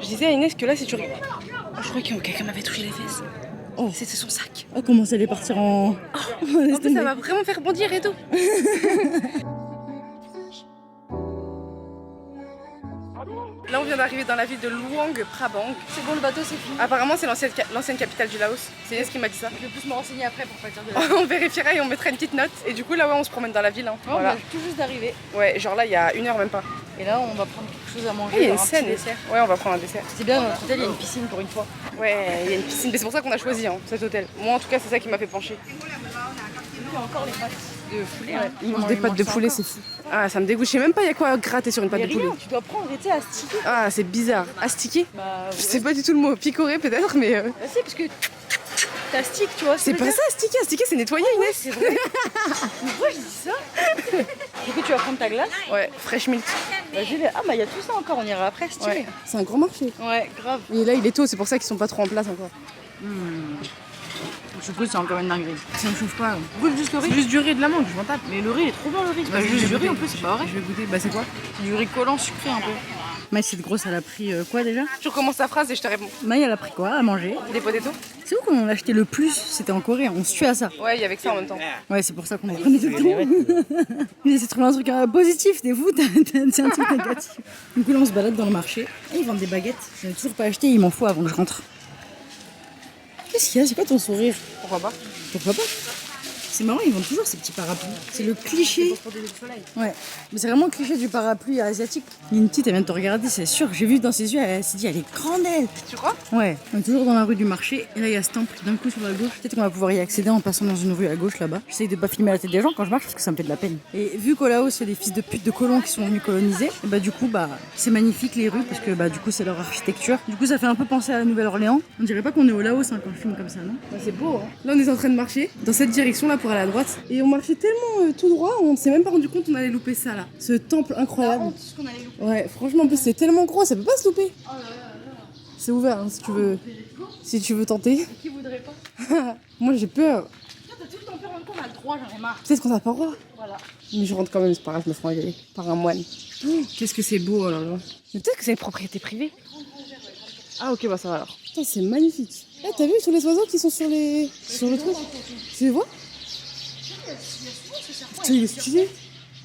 Je disais à Inès que là, c'est tu... Oh, je crois que quelqu'un m'avait touché les fesses. Oh. C'était son sac. Oh, comment ça allait partir en... Oh. En plus, ça va vraiment faire bondir et tout. Là, on vient d'arriver dans la ville de Luang Prabang. C'est bon, le bateau, c'est fini. Apparemment, c'est l'ancienne capitale du Laos. C'est Inès qui m'a dit ça. Je vais plus me renseigner après pour pas dire de la... On vérifiera et on mettra une petite note. Et du coup, là, ouais, on se promène dans la ville. Hein. Oh, Voilà. on vient tout juste d'arriver. Ouais, genre là, il y a 1 heure même pas. Et là, on va prendre quelque chose à manger. Il y a une un scène. petit dessert. Ouais, on va prendre un dessert. C'est bien, dans notre hôtel, il y a une piscine pour une fois. Ouais, il y a une piscine. Mais c'est pour ça qu'on a choisi cet hôtel. Moi, en tout cas, c'est ça qui m'a fait pencher. Il y a encore les pâtes de poulet. Ouais. Ils mangent des pâtes de poulet, c'est fou. Ah, ça me dégoûte. Je sais même pas, il y a quoi gratter sur une pâte de poulet. Tu dois prendre, tu sais, à sticker. Ah, c'est bizarre. Astiquer Bah, Je sais pas du tout le mot. Picorer peut-être, mais. Bah, si, parce que t'astiques, tu vois. C'est pas ça, astiquer. Astiquer, c'est nettoyer, Inès. C'est vrai. Mais pourquoi je dis ça? Du coup, tu vas prendre ta glace. Ouais, fresh milk. Bah, ah, bah, il y a tout ça encore, on ira après, si tu Ouais. C'est un grand marché. veux. Ouais, grave. Et là, il est tôt, c'est pour ça qu'ils sont pas trop en place encore. Je trouve que c'est encore une dinguerie. Ça me chauffe pas. Goûte juste le riz. C'est juste du riz et de la mangue, je m'en tape. Mais le riz, il est trop bon, le riz. C'est pas Vas-y, juste je du vais riz en goûter. plus, c'est pas vrai. Je vais goûter. Bah, c'est quoi? C'est du riz collant sucré un peu. Maï, cette grosse, elle a pris quoi déjà? Tu recommences ta phrase et je te réponds. Maï, elle a pris quoi à manger? Des potatoes? C'est où qu'on l'a acheté le plus? C'était en Corée, on se tue à ça. Ouais, il y avait que ça en même temps. Ouais, c'est pour ça qu'on en prenait tout le temps. Il essaie de trouver un truc positif, t'es fou, c'est un truc négatif. Du coup, là, on se balade dans le marché. Et ils vendent des baguettes. Je n'ai toujours pas acheté, il m'en faut avant que je rentre. Qu'est-ce qu'il y a? C'est quoi ton sourire? Pourquoi pas? Pourquoi pas? C'est marrant, ils vendent toujours ces petits parapluies. C'est le cliché. Ouais, mais c'est vraiment le cliché du parapluie asiatique. Il y a une petite, elle vient de te regarder, c'est sûr. J'ai vu dans ses yeux, elle s'est dit, elle est grande, elle. Tu crois? Ouais, on est toujours dans la rue du marché. Et là, il y a ce temple d'un coup sur la gauche. Peut-être qu'on va pouvoir y accéder en passant dans une rue à gauche là-bas. J'essaye de pas filmer la tête des gens quand je marche parce que ça me fait de la peine. Et vu qu'au Laos, c'est des fils de pute de colons qui sont venus coloniser, et bah du coup, bah c'est magnifique les rues parce que bah du coup, c'est leur architecture. Du coup, ça fait un peu penser à la Nouvelle-Orléans. On dirait pas qu'on est au Laos hein, quand je filme comme ça, non? Bah, c'est beau, hein. Là, on est en train de marcher dans cette direction là pour aller à droite. Et on marchait tellement tout droit, on s'est même pas rendu compte qu'on allait louper ça là. Ce temple incroyable. Ce qu'on allait louper. Ouais, franchement, en plus, c'est tellement gros, ça peut pas se louper. C'est ouvert hein, si tu veux. Si tu veux tenter. Qui voudrait pas? Moi, j'ai peur. Toi, t'as tout le temps peur, en même temps, on a le droit, j'en ai marre. Peut-être qu'on n'a pas le droit. Voilà. Mais je rentre quand même, c'est pas grave, je me ferai engueuler par un moine. Qu'est-ce que c'est beau alors là. Mais peut-être que c'est une propriété privée. Ah ok, bah ça va alors. Putain, c'est magnifique. Eh, t'as vu tous les oiseaux qui sont sur le truc? Tu les vois? Putain, il est stylé.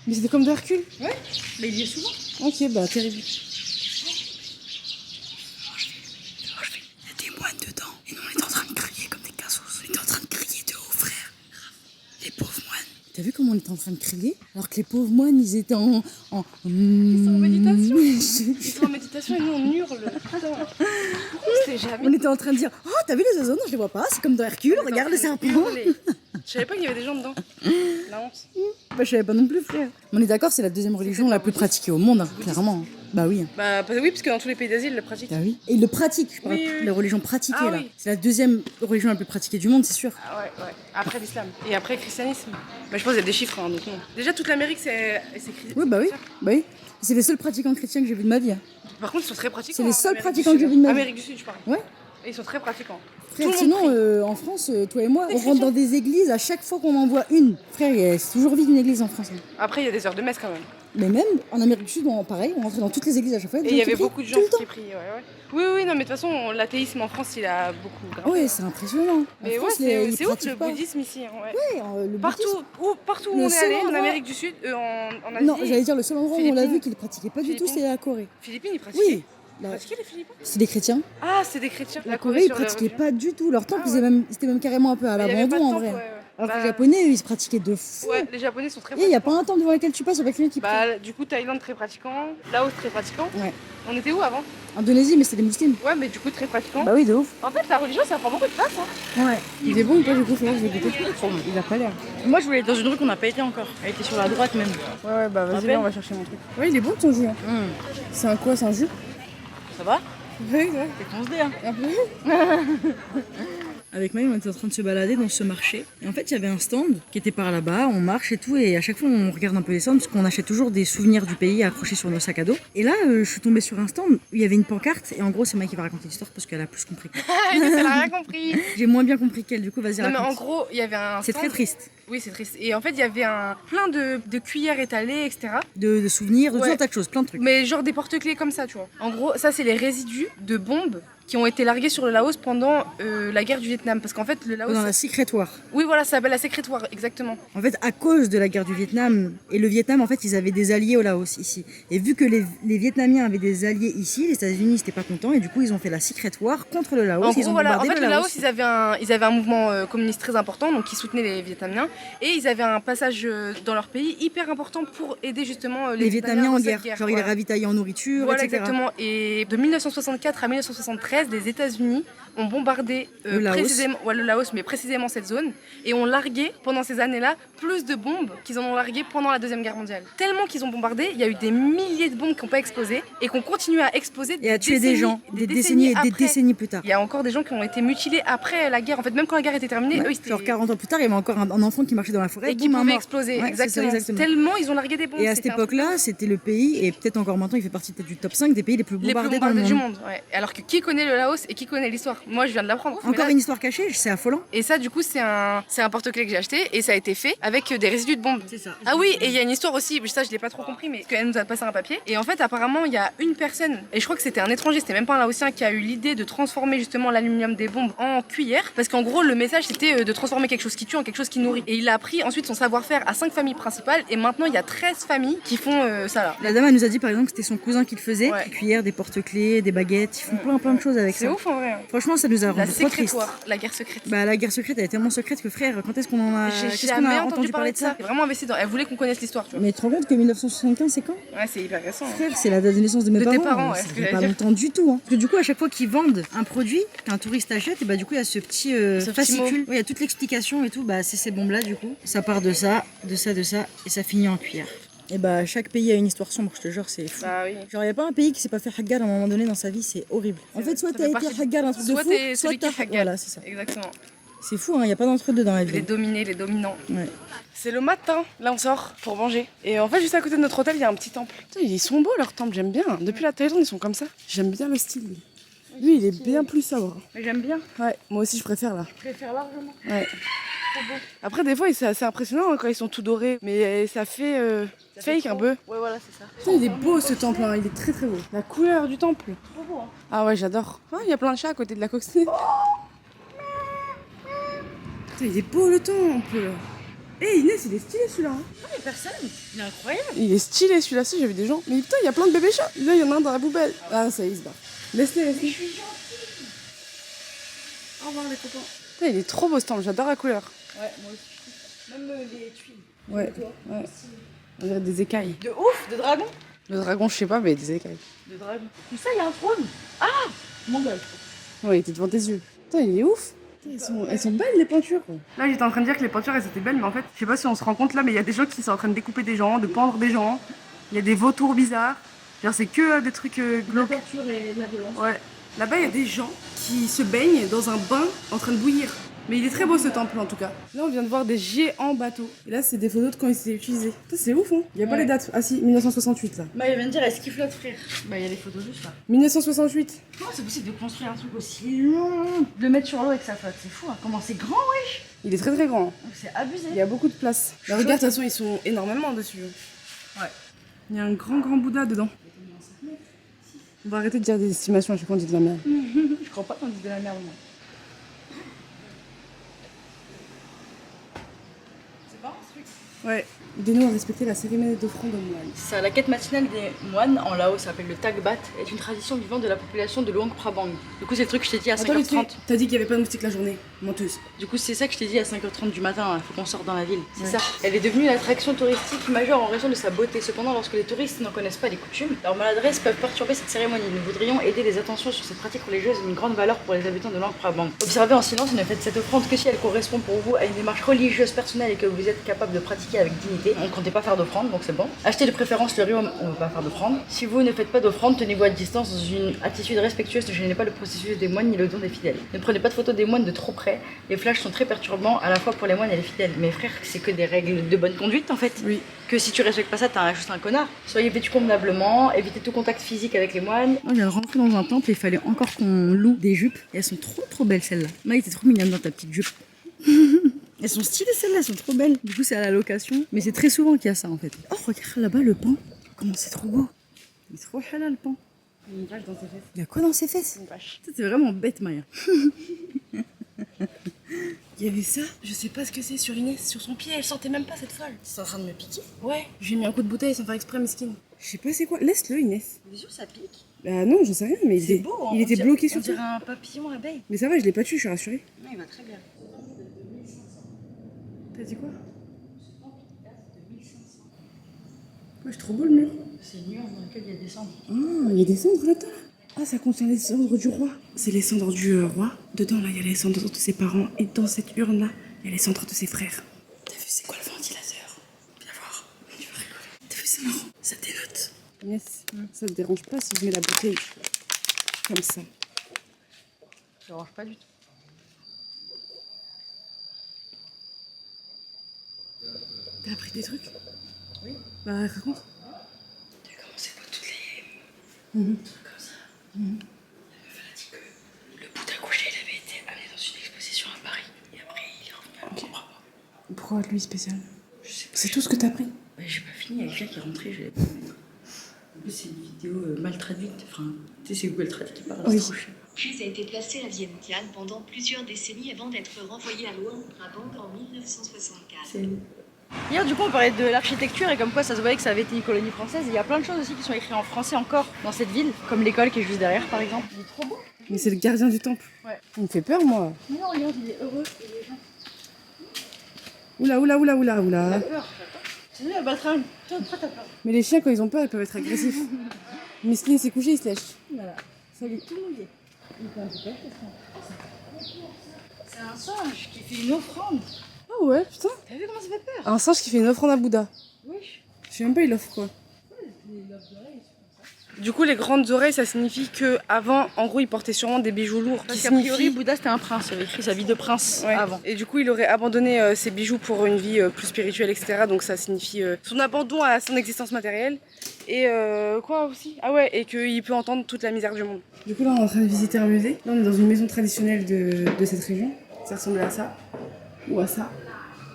Mais c'était comme d'Hercule. Ouais, mais il y est souvent. Ok, bah terrible. Il y a des moines dedans. Et nous, on est en train de crier comme des cassos. On est en train de crier de haut, frère. Les pauvres moines. T'as vu comment on était en train de crier? Alors que les pauvres moines, ils étaient en... Ils sont en méditation. Ils sont en méditation et nous on hurle. Putain. C'était jamais. On était en train de dire, oh, t'as vu les oiseaux? Non, je les vois pas. C'est comme dans Hercule. Regarde le serpent. Je savais pas qu'il y avait des gens dedans. La honte. Bah, je savais pas non plus, frère. On est d'accord, c'est la deuxième religion la plus pratiquée au monde, hein, clairement. Bah oui. Bah oui, parce que dans tous les pays d'Asie, ils le pratiquent. Bah oui. Et ils le pratiquent, je parle. Oui, oui. La religion pratiquée, Ah là. oui. C'est la deuxième religion la plus pratiquée du monde, c'est sûr. Ah ouais. Après l'islam. Et après le christianisme. Bah je pense qu'il y a des chiffres, hein, donc non. Déjà toute l'Amérique c'est chrétien. Oui, bah oui. Bah oui. C'est les seuls pratiquants chrétiens que j'ai vus de ma vie. Hein. Par contre ils sont très pratiquants. C'est les en seuls Amérique pratiquants du que j'ai Sud. vus de ma vie. Amérique du Sud, je parle. Ouais. Et ils sont très pratiquants. Frère, Tout le sinon, monde en France, toi et moi, Des on rentre dans des églises à chaque fois qu'on en voit une. Frère, c'est toujours vide une église en France. Hein. Après il y a des heures de messe quand même. Mais même en Amérique du Sud, pareil, on rentrait dans toutes les églises à chaque fois. Et il y avait beaucoup de gens tout le temps. qui prient. Oui, non mais de toute façon l'athéisme en France il a beaucoup grimpé. Ouais, c'est impressionnant. En Mais France, ouais, ils c'est ouf le pratiquent pas. bouddhisme ici. Hein, ouais. Ouais, le Partout où Le on est seul allé, en endroit- Amérique du Sud, en Asie. Non, j'allais dire le seul endroit où on l'a Philippines. vu qu'ils ne pratiquaient pas du tout, Philippines. c'est la Corée. Philippines ils pratiquaient. Oui, Ils pratiquaient les Philippines. c'est des chrétiens. Ah c'est des chrétiens. La Corée, ils sur la pratiquaient religion. pas du tout. Leur temple, Ah ils étaient même carrément un peu à Mais il y avait pas l'abandon de en temple, vrai. ouais. Alors que Bah, les Japonais, eux, ils se pratiquaient de fou. Ouais, les Japonais sont très Et il n'y a pratiquants. pas un temple devant lequel tu passes, il n'y a pas quelqu'un qui prie. Bah, du coup, Thaïlande très pratiquant, Laos très pratiquant. Ouais. On était où avant? Indonésie, mais c'est des musulmans. Ouais, mais du coup, très pratiquant. Bah oui, de ouf. En fait, la religion, ça prend beaucoup de place. Hein. Ouais. Il est bon ou pas, du coup? Faut voir, je vais goûter. Il a pas l'air. Moi, je voulais être dans une rue qu'on n'a pas été encore. Elle était sur la droite même. Ouais, bah vas-y, Rappelle. là, on va chercher mon truc. Ouais, il est bon ton jus. Hein. C'est un quoi? C'est un jus? Ça va? Oui, ouais. C'est 11D, hein. Un peu. Avec Maï, on était en train de se balader dans ce marché. Et en fait, il y avait un stand qui était par là-bas. On marche et tout. Et à chaque fois, on regarde un peu les stands parce qu'on achète toujours des souvenirs du pays accrochés sur nos sacs à dos. Et là, je suis tombée sur un stand où il y avait une pancarte. Et en gros, c'est Maï qui va raconter l'histoire parce qu'elle a plus compris. Elle a rien compris. J'ai moins bien compris qu'elle. Du coup, vas-y, Non, mais raconte. en gros, il y avait un C'est stand. très triste. Oui, c'est triste. Et en fait, il y avait plein de cuillères étalées, etc. De souvenirs, de tout Ouais. un tas de choses, plein de trucs. Mais genre des porte-clés comme ça, tu vois. En gros, ça, c'est les résidus de bombes qui ont été largués sur le Laos pendant la guerre du Vietnam. Parce qu'en fait, le Laos... Dans la Secret War. Oui, voilà, ça s'appelle la Secret War, exactement. En fait, à cause de la guerre du Vietnam et le Vietnam, en fait, ils avaient des alliés au Laos ici. Et vu que les Vietnamiens avaient des alliés ici, les États-Unis n'étaient pas contents et du coup, ils ont fait la Secret War contre le Laos. En Ils gros, ont voilà, en bombardé fait, le Laos, ils avaient un mouvement communiste très important, donc qui soutenait les Vietnamiens. Et ils avaient un passage dans leur pays hyper important pour aider justement les Vietnamiens en dans cette guerre. Genre, ils les voilà. ravitaillaient en nourriture, Voilà, etc. exactement. Et de 1964 à 1973, les États-Unis ont bombardé Le Laos. précisément le Laos, mais précisément cette zone, et ont largué pendant ces années-là plus de bombes qu'ils en ont largué pendant la Deuxième Guerre mondiale. Tellement qu'ils ont bombardé, il y a eu des milliers de bombes qui n'ont pas explosé et qui ont continué à exploser Et à tuer des gens, des décennies et des après. décennies plus tard. Il y a encore des gens qui ont été mutilés après la guerre. En fait, même quand la guerre était terminée, eux, ils étaient... Genre 40 ans plus tard, il y avait encore un enfant qui marchait dans la forêt et qui boum, un pouvaient mort. exploser. Ouais, c'est ça, exactement. Tellement ils ont largué des bombes. Et à cette c'était un truc époque-là, c'était le pays, et peut-être encore maintenant, il fait partie peut-être du top 5 des pays les plus les plus bombardés dans le bombardés monde. du monde. Ouais. Alors que qui connaît le Laos et qui connaît l'histoire? Moi, je viens de l'apprendre. Mais Encore là- une histoire cachée, c'est affolant. Et ça, du coup, c'est un porte-clés que j'ai acheté et ça a été fait avec des résidus de bombes. C'est ça. Ah oui, et il y a une histoire aussi, ça je l'ai pas trop compris, mais qu'elle nous a passé un papier. Et en fait, apparemment, il y a une personne, et je crois que c'était un étranger, c'était même pas un Laotien, qui a eu l'idée de transformer justement l'aluminium des bombes en cuillère. Parce qu'en gros, le message c'était de transformer quelque chose qui tue en quelque chose qui nourrit. Et il a appris ensuite son savoir-faire à 5 familles principales, et maintenant il y a 13 familles qui font ça là. La dame, elle nous a dit par exemple que c'était son cousin qui le faisait. Ouais. Des cuillères, des porte-clés, des baguettes, ils font plein de choses avec C'est ça. ouf en vrai. Franchement, ça nous a La rendu trop secret triste. war, la guerre secrète. Bah, la guerre secrète, elle est tellement secrète que frère, quand est-ce qu'on en a, J'ai qu'est-ce qu'on jamais a entendu parler de ça. J'ai vraiment investi dans. Elle voulait qu'on connaisse l'histoire, tu vois. Mais tu te rends compte que 1975, c'est quand? Ouais, c'est hyper récent. hein. Frère, c'est la date de naissance de mes De tes parents. parents, ouais, ça ce que fait j'allais pas dire. longtemps du tout. Hein. Parce que du coup, à chaque fois qu'ils vendent un produit qu'un touriste achète, et bah du coup, il y a ce petit Ce petit fascicule. mot. Ouais, il y a toute l'explication et tout. Bah, c'est ces bombes-là, du coup. Ça part de ça, de ça, de ça, et ça finit en cuillère. Et bah, chaque pays a une histoire sombre, je te jure, c'est fou. Bah oui. Genre, il n'y a pas un pays qui s'est pas fait haggar à un moment donné dans sa vie, c'est horrible. En fait, soit Ça t'as fait été partie du- haggar un truc de soit fou, t'es soit celui qui t'as. est haggar. Voilà, c'est ça. Exactement. C'est fou, hein, il n'y a pas d'entre-deux dans la Les vie. dominés, les dominants. Ouais. C'est le matin, là on sort pour manger. Et en fait, juste à côté de notre hôtel, il y a un petit temple. Putain, ils sont beaux leurs temples, j'aime bien. Depuis la Thaïlande, ils sont comme ça. J'aime bien le style. Lui, il est bien plus sobre. Mais j'aime bien. Ouais, moi aussi, je préfère là. Je préfère largement. Ouais. Après, des fois, c'est assez impressionnant hein, quand ils sont tout dorés. Mais ça fait fake un peu. Ouais, voilà, c'est ça. Putain, il est beau ce temple, hein. Il est très très beau. La couleur du temple. Trop beau, hein. Ah ouais, j'adore. Ah, il y a plein de chats à côté de la coccinelle. Putain, il est beau le temple. Eh Inès, il est stylé celui-là. hein. Ah, mais personne. Il est incroyable. Il est stylé celui-là, si j'avais des gens. Mais putain, il y a plein de bébés chats. Là, il y en a un dans la poubelle. Ah, ça y est, il se barre. Laisse-les, laisse-les. Au revoir, les copains. Putain, il est trop beau ce temple, j'adore la couleur. Ouais, moi aussi. Même les tuiles. Ouais, ouais. On dirait des écailles. De ouf, de dragon. Le dragon, je sais pas, mais des écailles. De dragon. Tout ça, il y a un trône. Ah, mon gars. Ouais, il était devant tes yeux. Putain, il est ouf. Putain, elles sont belles les peintures. Là, j'étais en train de dire que les peintures, elles étaient belles, mais en fait, je sais pas si on se rend compte là, mais il y a des gens qui sont en train de découper des gens, de pendre des gens. Il y a des vautours bizarres. Genre, c'est que des trucs glauques. La torture et la violence. Ouais. Là-bas, il y a des gens qui se baignent dans un bain en train de bouillir. Mais il est très beau ce temple en tout cas. Là, on vient de voir des géants bateaux. Et là, c'est des photos de quand ils s'étaient utilisés. Putain, c'est ouf, hein. Il y a pas Ouais. les dates. Ah si, 1968 là. Bah, il vient de dire, est-ce qu'il flotte, frère? Bah, il y a les photos juste là. 1968. Comment c'est possible de construire un truc aussi long, de le mettre sur l'eau et que ça flotte? C'est fou, hein. Comment c'est grand, wesh? Il est très très grand. C'est abusé. Il y a beaucoup de place. Bah, regarde, de toute façon, ils sont énormément dessus. Ouais. Il y a un grand Bouddha dedans. On va arrêter de dire des estimations à chaque fois on dit de la merde. Je crois pas qu'on dise de la merde, moi. C'est pas un truc. Ouais. Aidez-nous à respecter la cérémonie d'offrande aux moines. Ça, la quête matinale des moines en Laos s'appelle le Tagbat, est une tradition vivante de la population de Luang Prabang. Du coup, c'est le truc que je t'ai dit à Attends, mais 5h30. t'as dit qu'il y avait pas de moustiques la journée. Menteuse. Du coup, c'est ça que je t'ai dit à 5h30 du matin, il faut qu'on sorte dans la ville. C'est Ouais. ça. Elle est devenue une attraction touristique majeure en raison de sa beauté. Cependant, lorsque les touristes n'en connaissent pas les coutumes, leurs maladresses peuvent perturber cette cérémonie. Nous voudrions aider les attentions sur cette pratique religieuse d'une grande valeur pour les habitants de Luang Prabang. Observez en silence et ne faites cette offrande que si elle correspond pour vous à une démarche religieuse personnelle et que vous êtes capable de pratiquer pratiquer avec dignité. On ne comptait pas faire d'offrande, donc c'est bon. Achetez de préférence le riz, on ne veut pas faire d'offrande. Si vous ne faites pas d'offrande, tenez-vous à distance dans une attitude respectueuse, ne gênez pas le processus des moines ni le don des fidèles. Ne prenez pas de photos des moines de trop près. Les flashs sont très perturbants à la fois pour les moines et les fidèles. Mais frère, c'est que des règles de bonne conduite en fait. Oui. Que si tu respectes pas ça, t'es juste un connard. Soyez vêtus convenablement, évitez tout contact physique avec les moines. On vient de rentrer dans un temple et il fallait encore qu'on loue des jupes. Et elles sont trop belles celles-là. Maï, t'es trop mignonne dans ta petite jupe. Elles sont stylées celles-là, elles sont trop belles. Du coup, c'est à la location. Mais c'est très souvent qu'il y a ça en fait. Oh, regarde là-bas le pan. Comment c'est trop beau. Il est trop halal le pan. Il y a une vache dans ses fesses. Il y a quoi dans ses fesses? Une vache. Ça, c'est vraiment bête, Maya. Il y avait ça, je sais pas ce que c'est sur Inès, sur son pied, elle sentait même pas cette folle. C'est en train de me piquer. Ouais, j'ai mis un coup de bouteille sans faire exprès, mesquine. Je sais pas c'est quoi, laisse-le Inès. Bien sûr, ça pique. Bah non, j'en sais rien, mais C'est beau, hein. il était bloqué sur On toi. dirait un papillon abeille. Mais ça va, je l'ai pas tué, je suis rassurée. Non, il va très bien. T'as dit quoi? Ouais, c'est trop beau le mur. C'est une nuance dans laquelle il y a des cendres. Ah, il y a des cendres là-dedans. Ah, ça contient les cendres du roi. C'est les cendres du roi. Dedans, là, il y a les cendres de ses parents. Et dans cette urne-là, il y a les cendres de ses frères. T'as vu, c'est quoi le ventilateur? Viens voir. Tu vas rigoler. T'as vu, c'est marrant. Ça dénote. Yes, ça te dérange pas si je mets la bouteille comme ça? Ça ne range pas du tout. T'as appris des trucs? Oui. Bah, raconte. T'as commencé par toutes les trucs comme ça. La meuf, elle a dit que le Bouddha couché, il avait été amené dans une exposition à Paris. Et après, il est revenu à Londres. Pourquoi lui spécial? Je sais pas. C'est tout ce que t'as appris? Ouais, j'ai pas fini, il y a quelqu'un qui est rentré, je l'ai pas mis. En plus, c'est une vidéo mal traduite. Enfin, tu sais, c'est Google Trad qui parle. Oui. C'est trop chiant. Puis a été placé à Vientiane pendant plusieurs décennies avant d'être renvoyé à Luang-Prabang en 1964. C'est... Hier, du coup, on parlait de l'architecture et comme quoi ça se voyait que ça avait été une colonie française. Il y a plein de choses aussi qui sont écrites en français encore dans cette ville, comme l'école qui est juste derrière, par exemple. Il est trop beau. Mais c'est le gardien du temple. Ouais. Il me fait peur, moi. Non, regarde, il est heureux. Et les gens, Oula, oula, oula, oula, il a oula. peur. C'est lui, elle battra. Toi, pourquoi t'as peur? Mais les chiens, quand ils ont peur, ils peuvent être agressifs. Miskin s'est couché, il se lèche. Voilà. Salut. Tout mouillé. C'est un singe qui fait une offrande. Ah ouais, putain. T'as vu comment ça fait peur? Un singe qui fait une offrande à Bouddha. Oui. Je sais même pas, il offre quoi. Du coup, les grandes oreilles, ça signifie que avant, en gros, il portait sûrement des bijoux lourds. Parce Qui qu'a priori, signifie- Bouddha c'était un prince. Il avait écrit sa vie de prince Ouais. avant. Et du coup, il aurait abandonné ses bijoux pour une vie plus spirituelle, etc. Donc ça signifie son abandon à son existence matérielle. Et quoi aussi? Ah ouais, et qu'il peut entendre toute la misère du monde. Du coup, là, on est en train de visiter un musée. Là, on est dans une maison traditionnelle de cette région. Ça ressemble à ça, ou à ça,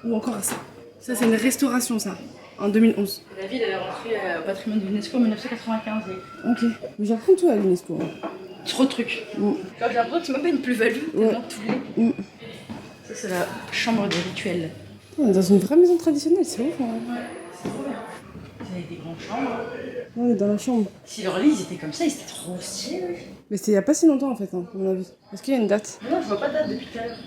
ou encore à ça. Ça, c'est une restauration, ça, en 2011. La ville elle est rentrée au patrimoine de l'UNESCO en 1995. Ok, mais j'apprends tout à l'UNESCO. Hein. Trop de trucs. Mm. J'ai l'impression que c'est même pas une plus-value, Ouais. tellement tout l'est. Mm. Ça, c'est la chambre des rituels. On est dans une vraie maison traditionnelle, c'est ouf. Hein. C'est trop bien. Vous avez des grandes chambres. On est dans la chambre. Si leur lit ils étaient comme ça, ils étaient trop stylés. Mais c'était il y a pas si longtemps en fait, hein, à mon avis. Est-ce qu'il y a une date? Non, je vois pas de date depuis tout à l'heure.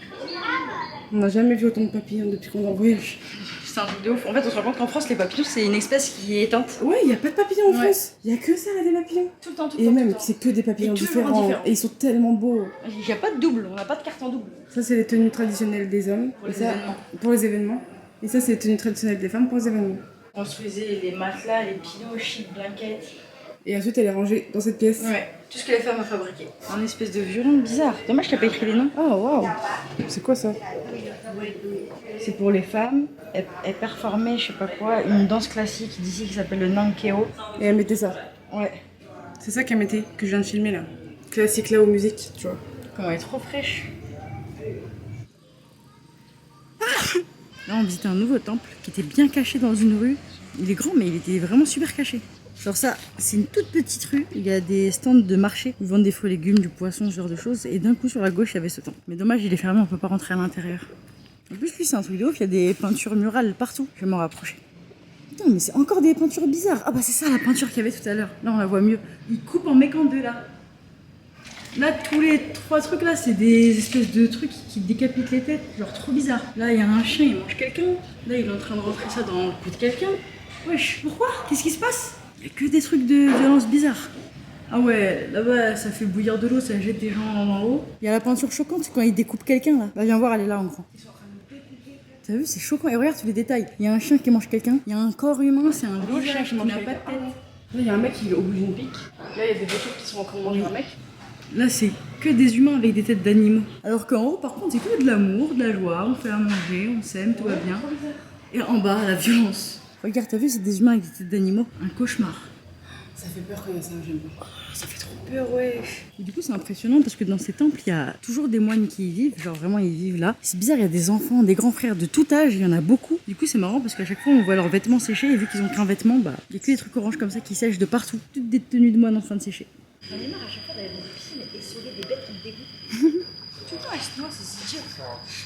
On n'a jamais vu autant de papillons depuis qu'on est en voyage. C'est un truc de ouf. En fait, on se rend compte qu'en France, les papillons, c'est une espèce qui est éteinte. Ouais, il n'y a pas de papillons en Ouais. France. Il n'y a que ça là, des papillons. Tout le temps, tout le Et temps. même, tout le temps. c'est que des papillons Et toujours différents. différents. Et ils sont tellement beaux. Il n'y a pas de double, on n'a pas de carte en double. Ça, c'est les tenues traditionnelles des hommes. Pour Et les ça, événements. pour les événements. Et ça, c'est les tenues traditionnelles des femmes pour les événements. On se faisait les matelas, les pilots, sheet, blankets. Et ensuite, elle est rangée dans cette pièce. Ouais, tout ce que les femmes ont fabriqué. Un espèce de violon bizarre. Dommage, t'as pas écrit les noms. Ah, waouh. C'est quoi ça? C'est pour les femmes. Elles performaient, je sais pas quoi, une danse classique d'ici qui s'appelle le Nankeo. Et elle mettait ça. Ouais. C'est ça qu'elle mettait, que je viens de filmer là. Classique là aux musiques, tu vois. Comment elle est trop fraîche. Là, on visitait un nouveau temple qui était bien caché dans une rue. Il est grand, mais il était vraiment super caché. Genre ça, c'est une toute petite rue. Il y a des stands de marché où ils vendent des fruits et légumes, du poisson, ce genre de choses. Et d'un coup, sur la gauche, il y avait ce temple. Mais dommage, il est fermé, on peut pas rentrer à l'intérieur. En plus, lui, c'est un truc de ouf. Il y a des peintures murales partout. Je vais m'en rapprocher. Putain, mais c'est encore des peintures bizarres. Ah bah c'est ça la peinture qu'il y avait tout à l'heure. Là, on la voit mieux. Il coupe en mec en deux là. Là, tous les trois trucs là, c'est des espèces de trucs qui décapitent les têtes. Genre trop bizarre. Là, il y a un chien, il mange quelqu'un. Là, il est en train de rentrer ça dans le cou de quelqu'un. Wesh, pourquoi? Qu'est-ce qui se passe? Il y a que des trucs de violence bizarres. Ah ouais, là-bas, ça fait bouillir de l'eau, ça jette des gens dans l'eau. Il y a la peinture choquante, c'est quand il découpe quelqu'un là. Bah viens voir, elle est là en grand. T'as vu, c'est choquant. Et regarde tous les détails. Il y a un chien qui mange quelqu'un. Il y a un corps humain, c'est un gros chien qui n'a pas de tête. Là, il y a un mec qui est au bout d'une pique. Là, il y a des voitures qui sont en train de manger un mec. Là, c'est que des humains avec des têtes d'animaux. Alors qu'en haut, par contre, c'est que de l'amour, de la joie. On fait à manger, on s'aime, tout va bien. Et en bas, la violence. Regarde, t'as vu, c'est des humains avec des têtes d'animaux. Un cauchemar. Ça fait peur quand il y a ça, j'aime pas. Ça fait trop peur, ouais. Et du coup, c'est impressionnant parce que dans ces temples, il y a toujours des moines qui y vivent. Genre, vraiment, ils vivent là. C'est bizarre, il y a des enfants, des grands frères de tout âge. Il y en a beaucoup. Du coup, c'est marrant parce qu'à chaque fois, on voit leurs vêtements sécher. Et vu qu'ils ont qu'un vêtement, bah, il y a que des trucs oranges comme ça qui sèchent de partout. Toutes des tenues de moines en train de sécher. J'en ai marre à chaque fois d'aller dans une piscine et sauver des bêtes qui me dégoûtent. Tout le temps, moi, c'est idiot.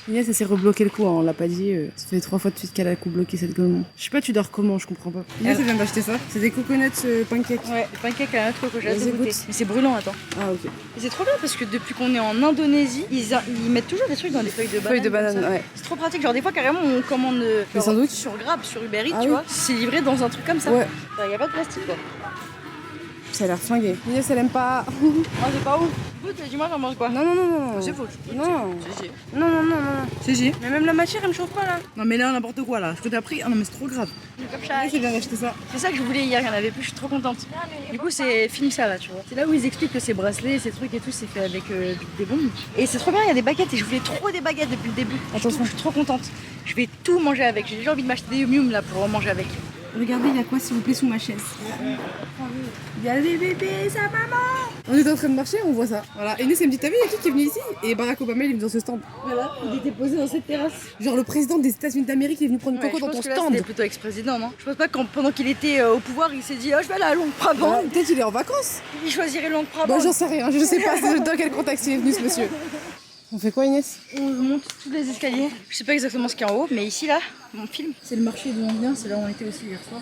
Inès, elle s'est rebloqué le coup, hein, on l'a pas dit. Ça fait 3 fois de suite qu'elle a coup bloqué cette gomme. Je sais pas, tu dors comment, je comprends pas. Inès, elle vient d'acheter ça. C'est des coconuts pancakes. Ouais, les pancakes à la noix de coco, j'ai hâte de Vas-y, goûter. goûte. Mais c'est brûlant, attends. Ah, ok. Et c'est trop bien parce que depuis qu'on est en Indonésie, ils mettent toujours des trucs dans des feuilles de banane. Feuilles de banane, comme ça. ouais. C'est trop pratique. Genre, des fois, carrément, on commande Des sandwichs sur Grab, sur Uber Eats, Ah tu oui. vois. C'est livré dans un truc comme ça. Ouais. Il n'y a pas de plastique, quoi. Ça a l'air flingué. Inès, elle aime pas. Ah, c'est pas ouf. Goûte, dis-moi, j'en mange quoi? Non, non, non, non. C'est faux. Non. Si. Non, non, non, non. C'est si. Mais même la matière, elle me chauffe pas là. Non, mais là, n'importe quoi là. Ce que t'as pris, ah non, mais c'est trop grave. Inès, elle vient d'acheter ça. C'est ça que je voulais hier, il y en avait plus, je suis trop contente. Du coup, c'est film ça là, tu vois. C'est là où ils expliquent que ces bracelets, ces trucs et tout, c'est fait avec des bombes. Et c'est trop bien, il y a des baguettes et je voulais trop des baguettes depuis le début. Attention. Je suis trop contente. Je vais tout manger avec. J'ai déjà envie de m'acheter des Yum Yum là pour en manger avec. Regardez, il y a quoi, s'il vous plaît, sous ma chaise? Il y a des bébés, sa maman. On est en train de marcher, on voit ça. Voilà. Et Inès, elle me dit, t'as vu, il y a qui est venu ici? Et Barack Obama, il est venu dans ce stand. Voilà, il était posé dans cette terrasse. Genre le président des États-Unis d'Amérique, il est venu prendre coco dans ton stand. C'était plutôt ex-président, non? Je pense pas que pendant qu'il était au pouvoir, il s'est dit oh, je vais aller à Londres Brabant. Ouais, peut-être il est en vacances. Il choisirait Londres Brabant. Bah, j'en sais rien, je sais pas dans quel contexte il est venu, ce monsieur. On fait quoi, Inès? On monte tous les escaliers. Je sais pas exactement ce qu'il y a en haut, mais ici là, mon film. C'est le marché d'où on vient, c'est là où on était aussi hier soir.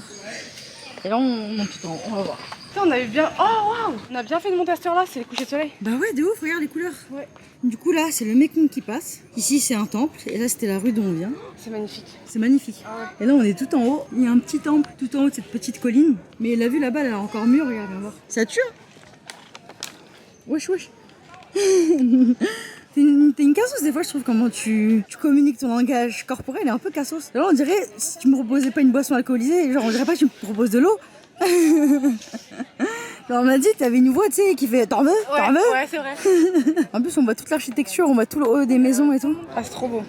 Et là, on monte tout en haut, on va voir. Putain, on avait bien. Oh waouh! On a bien fait de monter à cette heure-là, c'est les couchers de soleil. Bah ouais, de ouf, regarde les couleurs. Ouais. Du coup, là, c'est le Mekong qui passe. Ici, c'est un temple. Et là, c'était la rue d'où on vient. C'est magnifique. C'est magnifique. Et là, on est tout en haut. Il y a un petit temple tout en haut de cette petite colline. Mais la vue là-bas, elle est encore mieux. Regarde, viens voir. Ça tue, hein? Wesh, wesh. T'es une cassos des fois, je trouve, comment tu communiques ton langage corporel est un peu cassos. Là, on dirait, si tu me proposais pas une boisson alcoolisée, genre, on dirait pas que tu me proposes de l'eau. Genre, on m'a dit, t'avais une voix, tu sais, qui fait t'en veux? T'en veux? Ouais, c'est vrai. En plus, on voit toute l'architecture, on voit tout le haut des maisons et tout. Ah, c'est trop beau.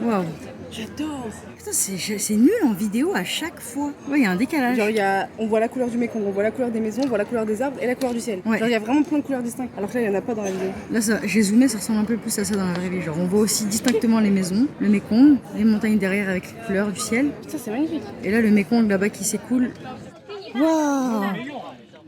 Waouh. J'adore. Putain, c'est nul en vidéo à chaque fois. Ouais, il y a un décalage. Genre, on voit la couleur du Mekong, on voit la couleur des maisons, on voit la couleur des arbres et la couleur du ciel. Ouais. Genre, il y a vraiment plein de couleurs distinctes. Alors que là, il n'y en a pas dans la vidéo. Là, j'ai zoomé, ça ressemble un peu plus à ça dans la vraie vie. Genre, on voit aussi distinctement les maisons, le Mekong, les montagnes derrière avec les couleurs du ciel. Ça, c'est magnifique. Et là, le Mekong là-bas qui s'écoule. Waouh!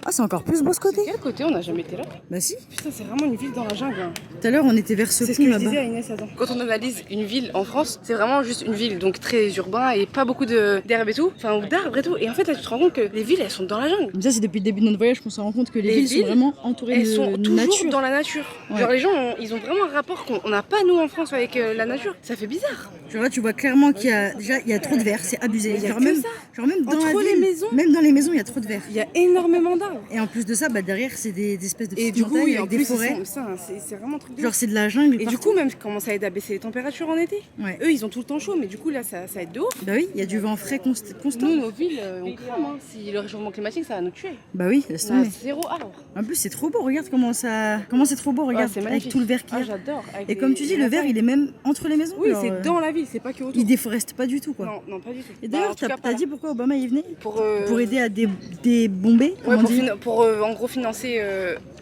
Ah, c'est encore plus beau ce côté. Quel côté on n'a jamais été là? Bah si. Putain, c'est vraiment une ville dans la jungle. Hein. Tout à l'heure, on était vers ce C'est ce pont que je là-bas. disais à Inès, attends. Quand on analyse une ville en France, c'est vraiment juste une ville, donc très urbain et pas beaucoup d'herbes et tout, enfin ou d'arbres et tout. Et en fait, là, tu te rends compte que les villes, elles sont dans la jungle. Mais ça, c'est depuis le début de notre voyage qu'on s'en rend compte que les villes sont vraiment entourées Elles de sont toujours nature. dans la nature. Ouais. Genre les gens, ils ont vraiment un rapport qu'on n'a pas nous en France avec la nature. Ça fait bizarre. Genre là, tu vois clairement qu'il y a déjà il y a trop de verre, c'est abusé. Mais il y a Genre que même, ça. genre même dans Entre la les ville, maisons. même dans les maisons, il y a trop de verre. Il y a énormément d'arbres. Et en plus de ça, bah derrière, c'est des espèces de Et petites du coup, montagnes en avec des plus, forêts. c'est vraiment un truc de Genre ouf. c'est de la jungle. Et du partout. coup, même comment ça aide à baisser les températures en été. Ouais. Eux, ils ont tout le temps chaud, mais du coup, là, ça aide de ouf. Bah oui, il y a du vent frais constant. Nous, nos villes, on crame. Hein. Si le réchauffement climatique, ça va nous tuer. Bah oui, laisse On a tomber. 0 arbre. En plus, c'est trop beau. Regarde comment c'est trop beau. Regarde Ouais, c'est avec magnifique. tout le verre qu'il y Ah, a. j'adore. Avec Et comme tu dis, le verre, il est même entre les maisons. Oui, genre, c'est dans la ville, c'est pas que autour. Il déforeste pas du tout, quoi. Non, non, pas du tout. Et Bah, en d'ailleurs, tout cas, t'as dit pourquoi Obama y venait? pour Aider à débomber, ouais, comment on dit pour en gros financer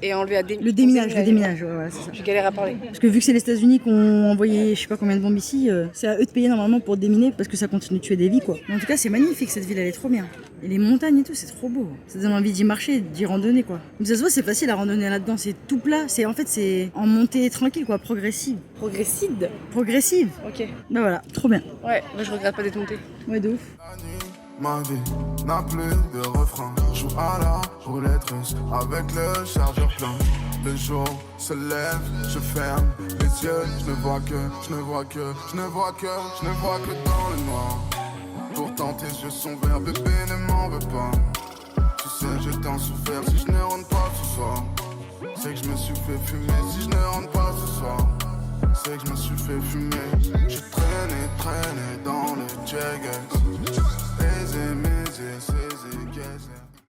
et enlever à le déminage, ouais, voilà, c'est ça. Je galère à parler. Parce que vu que c'est les États-Unis qui ont envoyé je sais pas combien de bombes ici, c'est à eux de payer normalement pour déminer parce que ça continue de tuer des vies, quoi. Mais en tout cas, c'est magnifique cette ville, elle est trop bien. Et les montagnes et tout, c'est trop beau. Ça donne envie d'y marcher, d'y randonner, quoi. Mais ça se voit, c'est facile à randonner là-dedans, c'est tout plat, c'est en montée tranquille, quoi, progressive. Progresside. Progressive. Ok. Bah voilà, trop bien. Ouais, bah, je regrette pas d'être montée. Ouais, de ouf. Ma vie n'a plus de refrain. Joue à la roulette russe avec le chargeur plein. Le jour se lève, je ferme les yeux. Je ne vois que dans le noir. Pourtant tes yeux sont verts, bébé ne m'en veux pas. Tu sais j'ai tant souffert si je ne rentre pas ce soir. C'est que je me suis fait fumer si je ne rentre pas ce soir. C'est que je me suis fait fumer. Je traînais dans Diegues.